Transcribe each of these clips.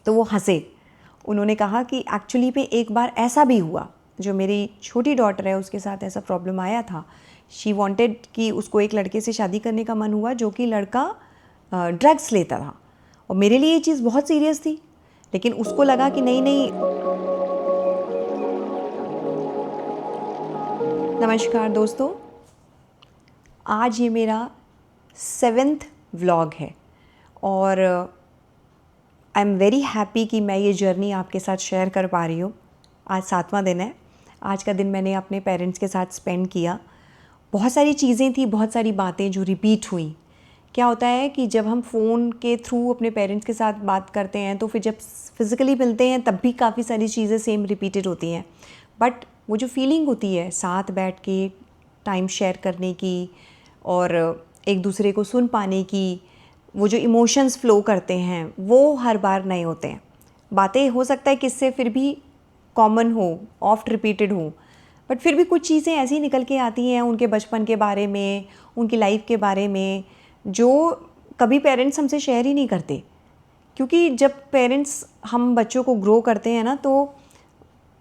तो वो हंसे। उन्होंने कहा कि एक्चुअली पे एक बार ऐसा भी हुआ, जो मेरी छोटी डॉटर है उसके साथ ऐसा प्रॉब्लम आया था। शी वांटेड कि उसको एक लड़के से शादी करने का मन हुआ जो कि लड़का ड्रग्स लेता था, और मेरे लिए ये चीज़ बहुत सीरियस थी, लेकिन उसको लगा कि नहीं नहीं। नमस्कार दोस्तों, आज ये मेरा 7th व्लॉग है और आई एम वेरी हैप्पी कि मैं ये जर्नी आपके साथ शेयर कर पा रही हूँ। आज 7वां दिन है। आज का दिन मैंने अपने पेरेंट्स के साथ स्पेंड किया। बहुत सारी चीज़ें थी, बहुत सारी बातें जो रिपीट हुई। क्या होता है कि जब हम फ़ोन के थ्रू अपने पेरेंट्स के साथ बात करते हैं तो फिर जब फिज़िकली मिलते हैं तब भी काफ़ी सारी चीज़ें सेम रिपीटेड होती हैं, बट वो जो फीलिंग होती है साथ बैठ के टाइम शेयर करने की और एक दूसरे को सुन पाने की, वो जो इमोशंस फ़्लो करते हैं वो हर बार नए होते हैं। बातें हो सकता है किससे फिर भी कॉमन हो, ऑफ्ट रिपीटेड हो, बट फिर भी कुछ चीज़ें ऐसी निकल के आती हैं उनके बचपन के बारे में, उनकी लाइफ के बारे में, जो कभी पेरेंट्स हमसे शेयर ही नहीं करते। क्योंकि जब पेरेंट्स हम बच्चों को ग्रो करते हैं ना, तो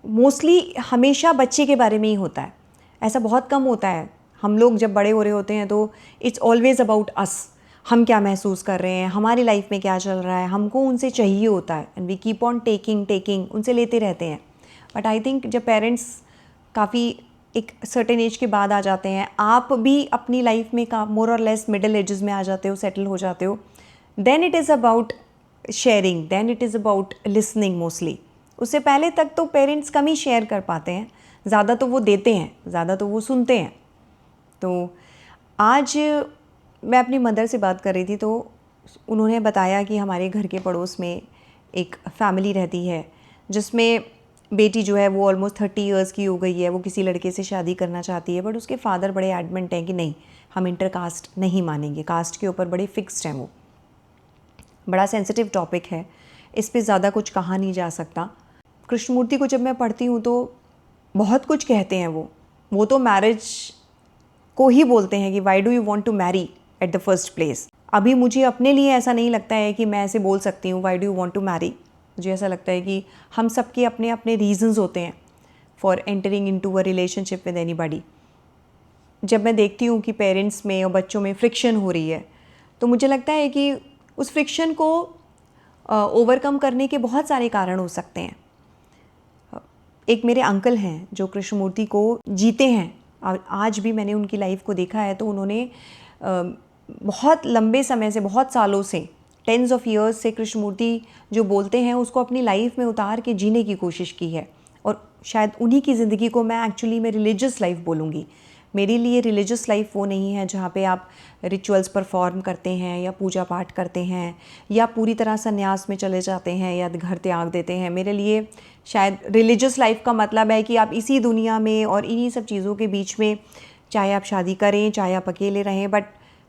मोस्टली हमेशा बच्चे के बारे में ही होता है, ऐसा बहुत कम होता है। हम लोग जब बड़े हो रहे होते हैं तो इट्स ऑलवेज़ अबाउट अस, हम क्या महसूस कर रहे हैं, हमारी लाइफ में क्या चल रहा है, हमको उनसे चाहिए होता है, and we keep on taking उनसे लेते रहते हैं। बट आई थिंक जब पेरेंट्स काफ़ी एक सर्टेन एज के बाद आ जाते हैं, आप भी अपनी लाइफ में का मोर और लेस मिडिल एजेस में आ जाते हो, सेटल हो जाते हो, then it is about sharing, then it is about listening mostly. उससे पहले तक तो पेरेंट्स कम ही शेयर कर पाते हैं, ज़्यादा तो वो देते हैं, ज़्यादा तो वो सुनते हैं। तो आज मैं अपनी मदर से बात कर रही थी, तो उन्होंने बताया कि हमारे घर के पड़ोस में एक फैमिली रहती है जिसमें बेटी जो है वो ऑलमोस्ट 30 इयर्स की हो गई है। वो किसी लड़के से शादी करना चाहती है, बट उसके फादर बड़े एडमेंट हैं कि नहीं, हम इंटर कास्ट नहीं मानेंगे। कास्ट के ऊपर बड़े फिक्स्ड हैं वो। बड़ा सेंसिटिव टॉपिक है, इस पे ज़्यादा कुछ कहा नहीं जा सकता। कृष्णमूर्ति को जब मैं पढ़ती हूँ तो बहुत कुछ कहते हैं वो तो मैरिज को ही बोलते हैं कि why do you want to marry at the first place. अभी मुझे अपने लिए ऐसा नहीं लगता है कि मैं ऐसे बोल सकती हूँ why do you want to marry. मुझे ऐसा लगता है कि हम सबके अपने अपने रीजंस होते हैं for entering into a relationship with anybody. जब मैं देखती हूँ कि पेरेंट्स में और बच्चों में फ्रिक्शन हो रही है, तो मुझे लगता है कि उस फ्रिक्शन को ओवरकम करने के बहुत सारे कारण हो सकते हैं। एक मेरे अंकल हैं जो कृष्णमूर्ति को जीते हैं, आज भी मैंने उनकी लाइफ को देखा है। तो उन्होंने बहुत लंबे समय से, बहुत सालों से, टेंस ऑफ ईयर्स से कृष्णमूर्ति जो बोलते हैं उसको अपनी लाइफ में उतार के जीने की कोशिश की है। और शायद उन्हीं की ज़िंदगी को मैं एक्चुअली में रिलीजियस लाइफ बोलूँगी। मेरे लिए रिलीजियस लाइफ वो नहीं है जहाँ पे आप रिचुअल्स परफॉर्म करते हैं या पूजा पाठ करते हैं या पूरी तरह संन्यास में चले जाते हैं या घर त्याग देते हैं। मेरे लिए शायद रिलीजियस लाइफ का मतलब है कि आप इसी दुनिया में और इन्हीं सब चीज़ों के बीच में, चाहे आप शादी करें चाहे आप अकेले रहें, but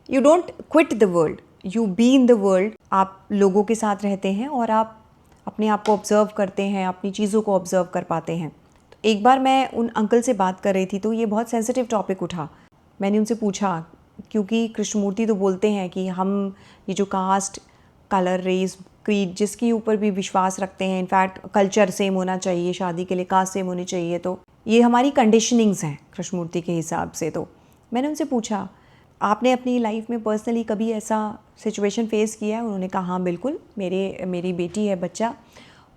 you don't quit the world, you be in the world. आप लोगों के साथ रहते हैं और आप अपने आप को ऑब्ज़र्व करते हैं, अपनी चीज़ों को ऑब्ज़र्व कर पाते हैं। तो एक बार मैं उन अंकल से बात कर रही थी तो ये बहुत सेंसिटिव टॉपिक उठा। मैंने उनसे पूछा, क्योंकि कृष्णमूर्ति तो बोलते हैं कि हम ये जो कास्ट, कलर, रेस, क्रीड, जिसके ऊपर भी विश्वास रखते हैं, इनफैक्ट कल्चर सेम होना चाहिए, शादी के लिए कास्ट सेम होनी चाहिए, तो ये हमारी कंडीशनिंग्स हैं कृष्णमूर्ति के हिसाब से। तो मैंने उनसे पूछा, आपने अपनी लाइफ में पर्सनली कभी ऐसा सिचुएशन फेस किया है? उन्होंने कहा हाँ बिल्कुल, मेरी बेटी है,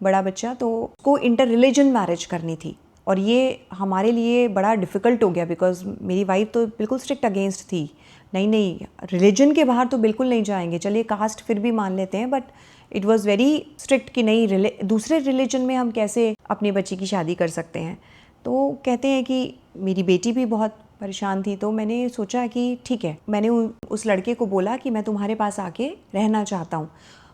बड़ा बच्चा, तो उसको इंटर रिलीजन मैरिज करनी थी और ये हमारे लिए बड़ा डिफ़िकल्ट हो गया बिकॉज मेरी वाइफ तो बिल्कुल स्ट्रिक्ट अगेंस्ट थी। नहीं, रिलीजन के बाहर तो बिल्कुल नहीं जाएंगे, चलिए कास्ट फिर भी मान लेते हैं, but it was very strict कि नहीं, दूसरे रिलीजन में हम कैसे अपने बच्चे की शादी कर सकते हैं। तो कहते हैं कि मेरी बेटी भी बहुत परेशान थी। तो मैंने सोचा कि ठीक है, मैंने उस लड़के को बोला कि मैं तुम्हारे पास आके रहना चाहता हूँ।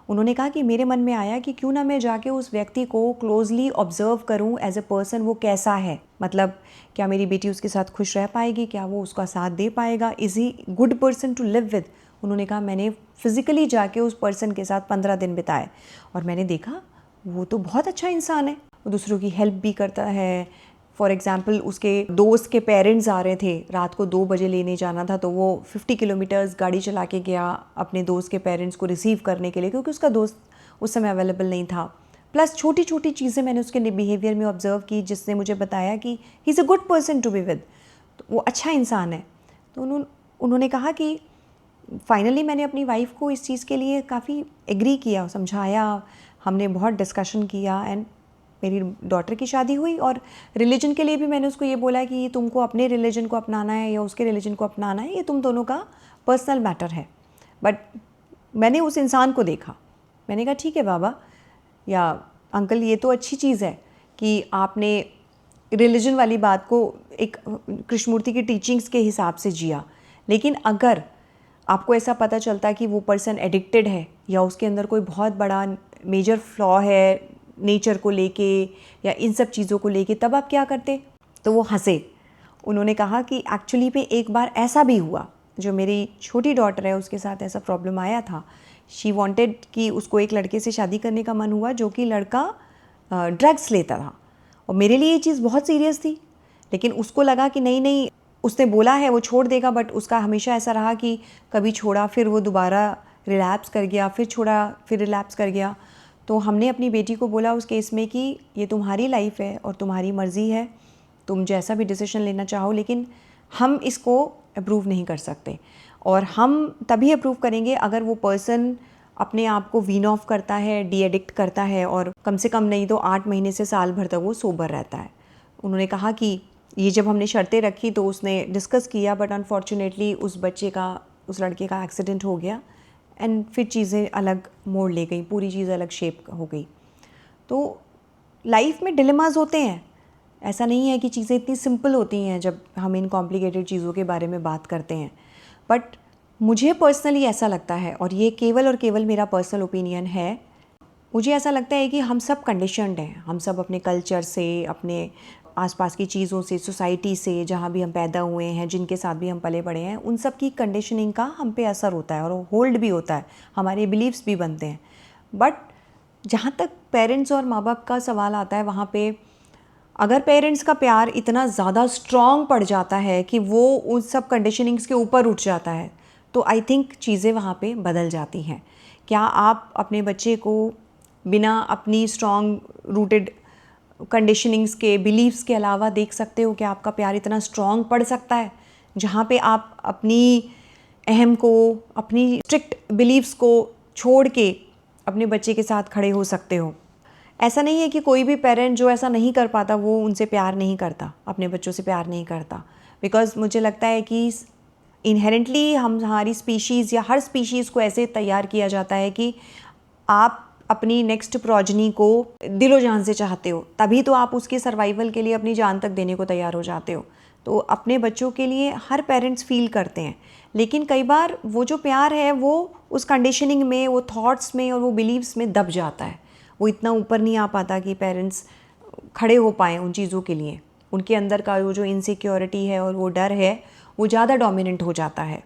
उन्होंने कहा कि मेरे मन में आया कि क्यों ना मैं जाके उस व्यक्ति को क्लोजली ऑब्जर्व करूं एज अ पर्सन, वो कैसा है, मतलब क्या मेरी बेटी उसके साथ खुश रह पाएगी, क्या वो उसका साथ दे पाएगा, is he good person to live with. उन्होंने कहा मैंने फिज़िकली जाके उस पर्सन के साथ 15 दिन बिताए और मैंने देखा वो तो बहुत अच्छा इंसान है, वो दूसरों की हेल्प भी करता है। फॉर एग्ज़ाम्पल, उसके दोस्त के पेरेंट्स आ रहे थे, रात को 2 बजे लेने जाना था, तो वो 50 किलोमीटर्स गाड़ी चला के गया अपने दोस्त के पेरेंट्स को रिसीव करने के लिए, क्योंकि उसका दोस्त उस समय अवेलेबल नहीं था। प्लस छोटी छोटी चीज़ें मैंने उसके बिहेवियर में ऑब्ज़र्व की जिसने मुझे बताया कि he is a good person to be with, तो वो अच्छा इंसान है। तो उन्होंने कहा कि फाइनली मैंने अपनी वाइफ को इस चीज़ के लिए काफ़ी एग्री किया, समझाया, हमने बहुत डिस्कशन किया एंड मेरी डॉटर की शादी हुई। और रिलीजन के लिए भी मैंने उसको ये बोला कि तुमको अपने रिलीजन को अपनाना है या उसके रिलीजन को अपनाना है, ये तुम दोनों का पर्सनल मैटर है। बट मैंने उस इंसान को देखा, मैंने कहा ठीक है बाबा या अंकल, ये तो अच्छी चीज़ है कि आपने रिलीजन वाली बात को एक कृष्णमूर्ति की टीचिंग्स के हिसाब से जिया, लेकिन अगर आपको ऐसा पता चलता कि वो पर्सन एडिक्टेड है या उसके अंदर कोई बहुत बड़ा मेजर फ्लॉ है नेचर को लेके या इन सब चीज़ों को लेके, तब आप क्या करते? तो वो हंसे। उन्होंने कहा कि एक्चुअली पे एक बार ऐसा भी हुआ, जो मेरी छोटी डॉटर है उसके साथ ऐसा प्रॉब्लम आया था। शी वांटेड कि उसको एक लड़के से शादी करने का मन हुआ जो कि लड़का ड्रग्स लेता था, और मेरे लिए ये चीज़ बहुत सीरियस थी, लेकिन उसको लगा कि नहीं नहीं, उसने बोला है वो छोड़ देगा, बट उसका हमेशा ऐसा रहा कि कभी छोड़ा फिर वो दोबारा रिलैप्स कर गया, फिर छोड़ा फिर रिलैप्स कर गया। तो हमने अपनी बेटी को बोला उस केस में कि ये तुम्हारी लाइफ है और तुम्हारी मर्ज़ी है, तुम जैसा भी डिसीजन लेना चाहो, लेकिन हम इसको अप्रूव नहीं कर सकते। और हम तभी अप्रूव करेंगे अगर वो पर्सन अपने आप को वीन ऑफ करता है, डी एडिक्ट करता है, और कम से कम नहीं तो 8 महीने से साल भर तक वो सोबर रहता है। उन्होंने कहा कि ये जब हमने शर्तें रखी तो उसने डिस्कस किया, बट अनफॉर्चुनेटली उस लड़के का एक्सीडेंट हो गया एंड फिर चीज़ें अलग मोड़ ले गई, पूरी चीज़ अलग शेप हो गई। तो लाइफ में डिलेमास होते हैं, ऐसा नहीं है कि चीज़ें इतनी सिंपल होती हैं जब हम इन कॉम्प्लिकेटेड चीज़ों के बारे में बात करते हैं। बट मुझे पर्सनली ऐसा लगता है, और ये केवल और केवल मेरा पर्सनल ओपिनियन है, मुझे ऐसा लगता है कि हम सब कंडीशनड हैं। हम सब अपने कल्चर से, अपने आसपास की चीज़ों से, सोसाइटी से, जहाँ भी हम पैदा हुए हैं, जिनके साथ भी हम पले बड़े हैं, उन सब की कंडीशनिंग का हम पे असर होता है और वो होल्ड भी होता है, हमारे बिलीव्स भी बनते हैं। बट जहाँ तक पेरेंट्स और माँ बाप का सवाल आता है, वहाँ पे अगर पेरेंट्स का प्यार इतना ज़्यादा स्ट्रॉन्ग पड़ जाता है कि वो उन सब कंडीशनिंग्स के ऊपर उठ जाता है, तो आई थिंक चीज़ें वहाँ पे बदल जाती हैं। क्या आप अपने बच्चे को बिना अपनी स्ट्रॉन्ग रूटेड कंडीशनिंग्स के, बिलीव्स के अलावा देख सकते हो कि आपका प्यार इतना स्ट्रॉन्ग पड़ सकता है जहाँ पे आप अपनी अहम को, अपनी स्ट्रिक्ट बिलीव्स को छोड़ के अपने बच्चे के साथ खड़े हो सकते हो? ऐसा नहीं है कि कोई भी पेरेंट जो ऐसा नहीं कर पाता वो उनसे प्यार नहीं करता, अपने बच्चों से प्यार नहीं करता। बिकॉज मुझे लगता है कि इनहेरेंटली हमारी स्पीशीज़ या हर स्पीशीज़ को ऐसे तैयार किया जाता है कि आप अपनी नेक्स्ट प्रोजनी को दिलो जान से चाहते हो, तभी तो आप उसके सर्वाइवल के लिए अपनी जान तक देने को तैयार हो जाते हो। तो अपने बच्चों के लिए हर पेरेंट्स फील करते हैं, लेकिन कई बार वो जो प्यार है वो उस कंडीशनिंग में, वो थॉट्स में और वो बिलीव्स में दब जाता है। वो इतना ऊपर नहीं आ पाता कि पेरेंट्स खड़े हो पाएँ उन चीज़ों के लिए। उनके अंदर का वो जो इनसिक्योरिटी है और वो डर है, वो ज़्यादा डोमिनेंट हो जाता है,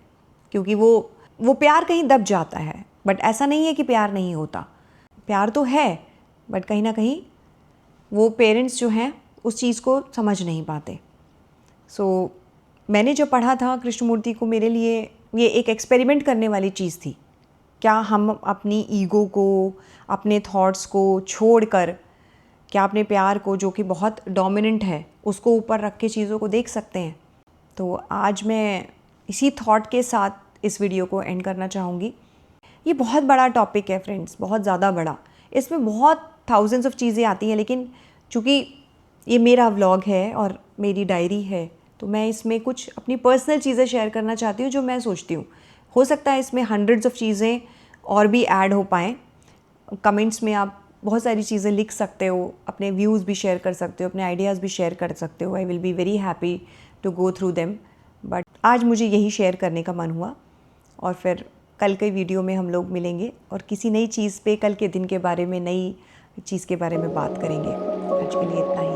क्योंकि वो प्यार कहीं दब जाता है। बट ऐसा नहीं है कि प्यार नहीं होता, प्यार तो है, बट कहीं ना कहीं वो पेरेंट्स जो हैं उस चीज़ को समझ नहीं पाते। सो मैंने जो पढ़ा था कृष्णमूर्ति को, मेरे लिए ये एक एक्सपेरिमेंट करने वाली चीज़ थी। क्या हम अपनी ईगो को, अपने थॉट्स को छोड़कर, क्या अपने प्यार को, जो कि बहुत डोमिनेंट है, उसको ऊपर रख के चीज़ों को देख सकते हैं? तो आज मैं इसी थॉट के साथ इस वीडियो को एंड करना चाहूँगी। ये बहुत बड़ा टॉपिक है फ्रेंड्स, बहुत ज़्यादा बड़ा। इसमें बहुत थाउजेंड्स ऑफ चीज़ें आती हैं, लेकिन चूँकि ये मेरा व्लॉग है और मेरी डायरी है, तो मैं इसमें कुछ अपनी पर्सनल चीज़ें शेयर करना चाहती हूँ जो मैं सोचती हूँ। हो सकता है इसमें हंड्रेड्स ऑफ चीज़ें और भी ऐड हो पाएँ। कमेंट्स में आप बहुत सारी चीज़ें लिख सकते हो, अपने व्यूज़ भी शेयर कर सकते हो, अपने आइडियाज़ भी शेयर कर सकते हो। I will be very happy to go through them. But आज मुझे यही शेयर करने का मन हुआ, और फिर कल के वीडियो में हम लोग मिलेंगे और किसी नई चीज़ पे, कल के दिन के बारे में, नई चीज़ के बारे में बात करेंगे। आज के लिए इतना ही।